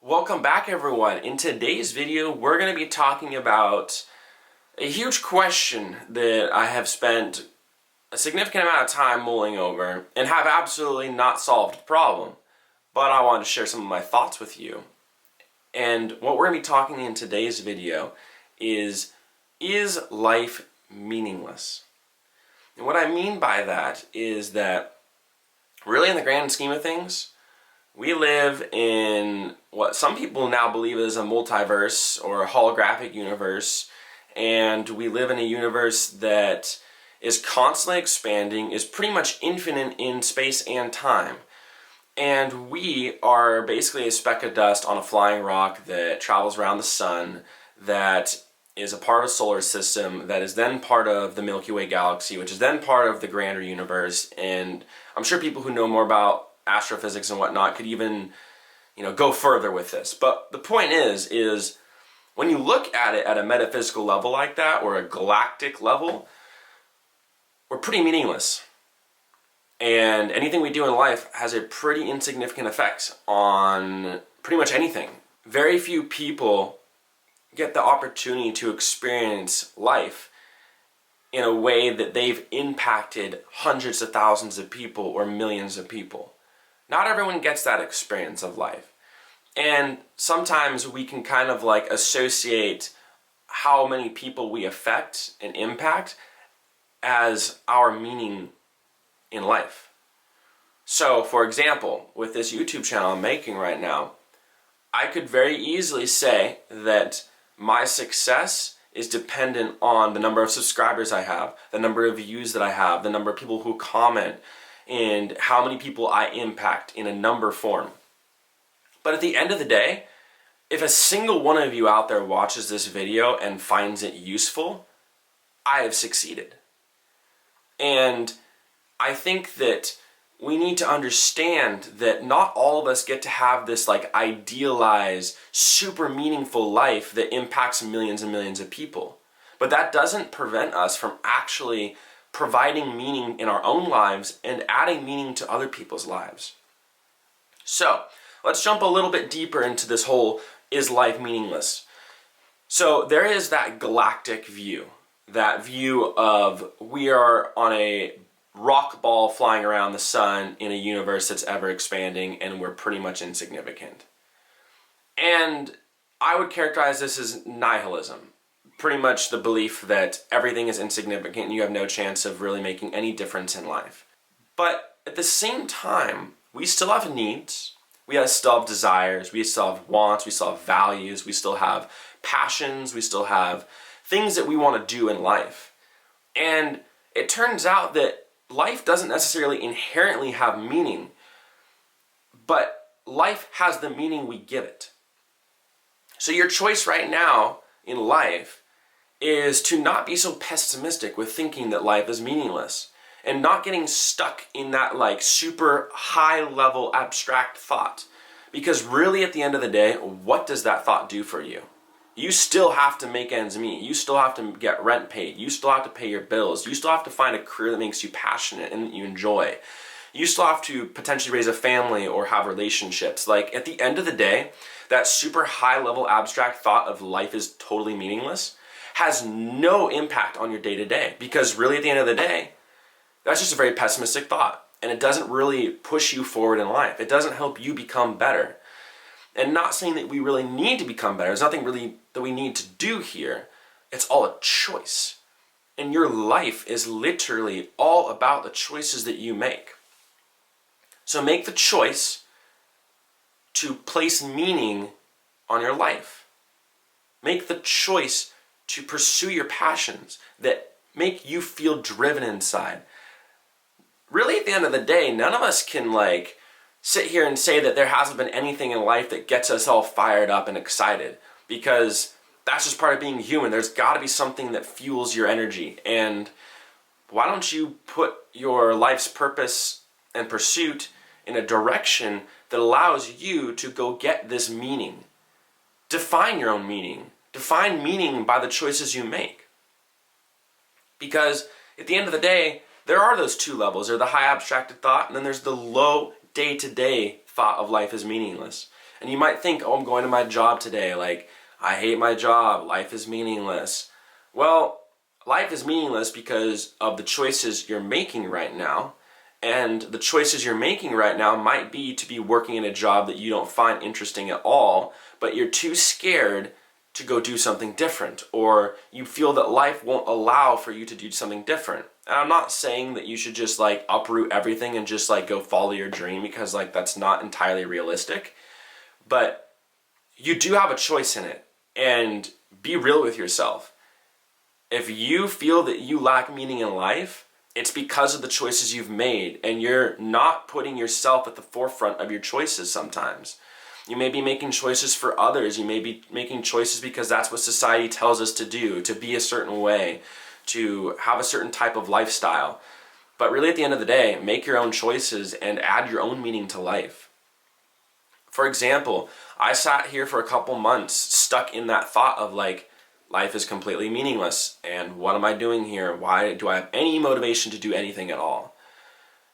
Welcome back, everyone. In today's video, we're going to be talking about a huge question that I have spent a significant amount of time mulling over and have absolutely not solved the problem. But I wanted to share some of my thoughts with you. And what we're going to be talking in today's video is life meaningless? And what I mean by that is that really in the grand scheme of things, we live in what some people now believe is a multiverse or a holographic universe, and we live in a universe that is constantly expanding, is pretty much infinite in space and time. And we are basically a speck of dust on a flying rock that travels around the sun, that is a part of a solar system, that is then part of the Milky Way galaxy, which is then part of the grander universe. And I'm sure people who know more about astrophysics and whatnot could even, go further with this. But the point is when you look at it at a metaphysical level like that, or a galactic level, we're pretty meaningless. And anything we do in life has a pretty insignificant effect on pretty much anything. Very few people get the opportunity to experience life in a way that they've impacted hundreds of thousands of people or millions of people. Not everyone gets that experience of life. And sometimes we can kind of associate how many people we affect and impact as our meaning in life. So, for example, with this YouTube channel I'm making right now, I could very easily say that my success is dependent on the number of subscribers I have, the number of views that I have, the number of people who comment, and how many people I impact in a number form. But at the end of the day, if a single one of you out there watches this video and finds it useful, I have succeeded. And I think that we need to understand that not all of us get to have this idealized, super meaningful life that impacts millions and millions of people. But that doesn't prevent us from actually providing meaning in our own lives and adding meaning to other people's lives. So, let's jump a little bit deeper into this whole is life meaningless? So, there is that galactic view, that view of we are on a rock ball flying around the sun in a universe that's ever expanding and we're pretty much insignificant. And I would characterize this as nihilism. Pretty much the belief that everything is insignificant and you have no chance of really making any difference in life. But at the same time, we still have needs, we still have desires, we still have wants, we still have values, we still have passions, we still have things that we want to do in life. And it turns out that life doesn't necessarily inherently have meaning, but life has the meaning we give it. So your choice right now in life is to not be so pessimistic with thinking that life is meaningless and not getting stuck in that super high level abstract thought. Because really at the end of the day, what does that thought do for you? You still have to make ends meet. You still have to get rent paid. You still have to pay your bills. You still have to find a career that makes you passionate and that you enjoy. You still have to potentially raise a family or have relationships. At the end of the day, that super high level abstract thought of life is totally meaningless has no impact on your day-to-day, because really at the end of the day, that's just a very pessimistic thought, and it doesn't really push you forward in life. It doesn't help you become better. And not saying that we really need to become better. There's nothing really that we need to do here. It's all a choice. And your life is literally all about the choices that you make. So make the choice to place meaning on your life. Make the choice to pursue your passions that make you feel driven inside. Really, at the end of the day, none of us can sit here and say that there hasn't been anything in life that gets us all fired up and excited, because that's just part of being human. There's got to be something that fuels your energy. And why don't you put your life's purpose and pursuit in a direction that allows you to go get this meaning? Define your own meaning. Define meaning by the choices you make. Because at the end of the day, there are those two levels. There's the high abstracted thought, and then there's the low day-to-day thought of life is meaningless. And you might think, oh, I'm going to my job today, like, I hate my job, life is meaningless. Well, life is meaningless because of the choices you're making right now. And the choices you're making right now might be to be working in a job that you don't find interesting at all, but you're too scared to go do something different, or you feel that life won't allow for you to do something different. And I'm not saying that you should just like uproot everything and just like go follow your dream, because like that's not entirely realistic. But you do have a choice in it, and be real with yourself. If you feel that you lack meaning in life, it's because of the choices you've made, and you're not putting yourself at the forefront of your choices sometimes. You may be making choices for others. You may be making choices because that's what society tells us to do, to be a certain way, to have a certain type of lifestyle. But really at the end of the day, make your own choices and add your own meaning to life. For example, I sat here for a couple months stuck in that thought of like, life is completely meaningless, and what am I doing here? Why do I have any motivation to do anything at all?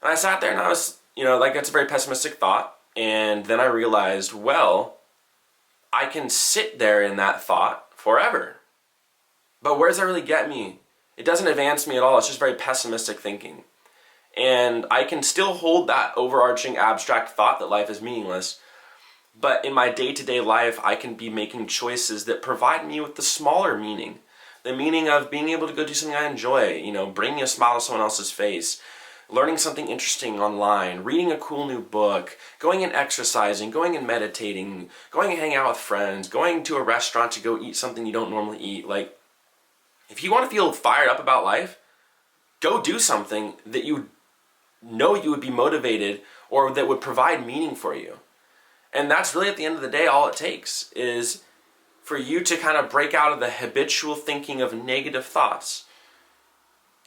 And I sat there and I was, like, that's a very pessimistic thought. And then I realized, well, I can sit there in that thought forever. But where does that really get me? It doesn't advance me at all. It's just very pessimistic thinking. And I can still hold that overarching abstract thought that life is meaningless. But in my day-to-day life, I can be making choices that provide me with the smaller meaning. The meaning of being able to go do something I enjoy, bringing a smile to someone else's face, learning something interesting online, reading a cool new book, going and exercising, going and meditating, going and hanging out with friends, going to a restaurant to go eat something you don't normally eat. Like, if you want to feel fired up about life, go do something that you know you would be motivated or that would provide meaning for you. And that's really, at the end of the day, all it takes is for you to kind of break out of the habitual thinking of negative thoughts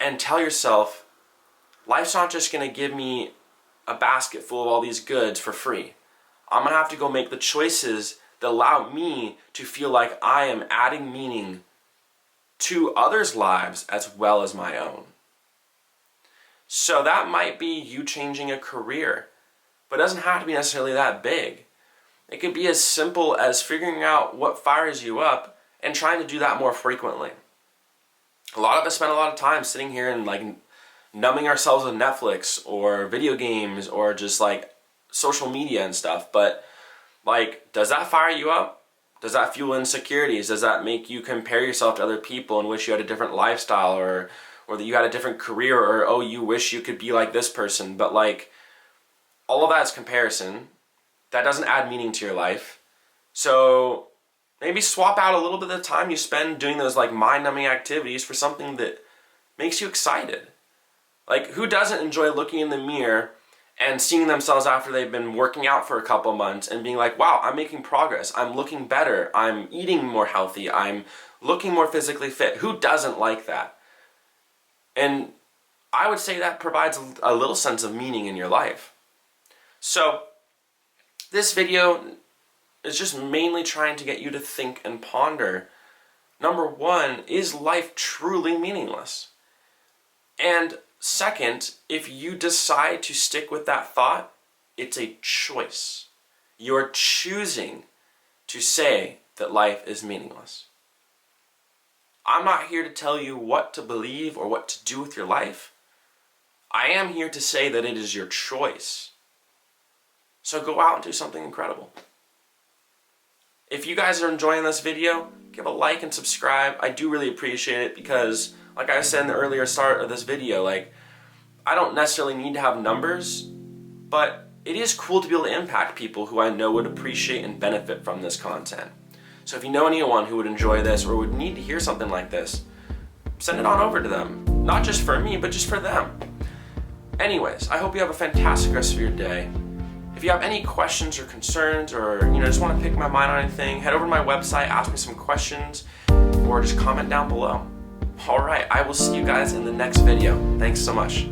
and tell yourself, life's not just going to give me a basket full of all these goods for free. I'm going to have to go make the choices that allow me to feel like I am adding meaning to others' lives as well as my own. So that might be you changing a career, but it doesn't have to be necessarily that big. It could be as simple as figuring out what fires you up and trying to do that more frequently. A lot of us spend a lot of time sitting here and like numbing ourselves with Netflix or video games or just like social media and stuff. But like, does that fire you up? Does that fuel insecurities? Does that make you compare yourself to other people and wish you had a different lifestyle, or that you had a different career, or oh, you wish you could be like this person? But like, all of that is comparison. That doesn't add meaning to your life. So maybe swap out a little bit of the time you spend doing those like mind-numbing activities for something that makes you excited. Like, who doesn't enjoy looking in the mirror and seeing themselves after they've been working out for a couple months and being like, wow, I'm making progress, I'm looking better, I'm eating more healthy, I'm looking more physically fit? Who doesn't like that? And I would say that provides a little sense of meaning in your life. So this video is just mainly trying to get you to think and ponder. Number one, is life truly meaningless? And second, if you decide to stick with that thought, it's a choice. You're choosing to say that life is meaningless. I'm not here to tell you what to believe or what to do with your life. I am here to say that it is your choice. So go out and do something incredible. If you guys are enjoying this video, give a like and subscribe. I do really appreciate it because, like I said in the earlier start of this video, like, I don't necessarily need to have numbers, but it is cool to be able to impact people who I know would appreciate and benefit from this content. So if you know anyone who would enjoy this or would need to hear something like this, send it on over to them. Not just for me, but just for them. Anyways, I hope you have a fantastic rest of your day. If you have any questions or concerns, or just want to pick my mind on anything, head over to my website, ask me some questions, or just comment down below. Alright, I will see you guys in the next video. Thanks so much.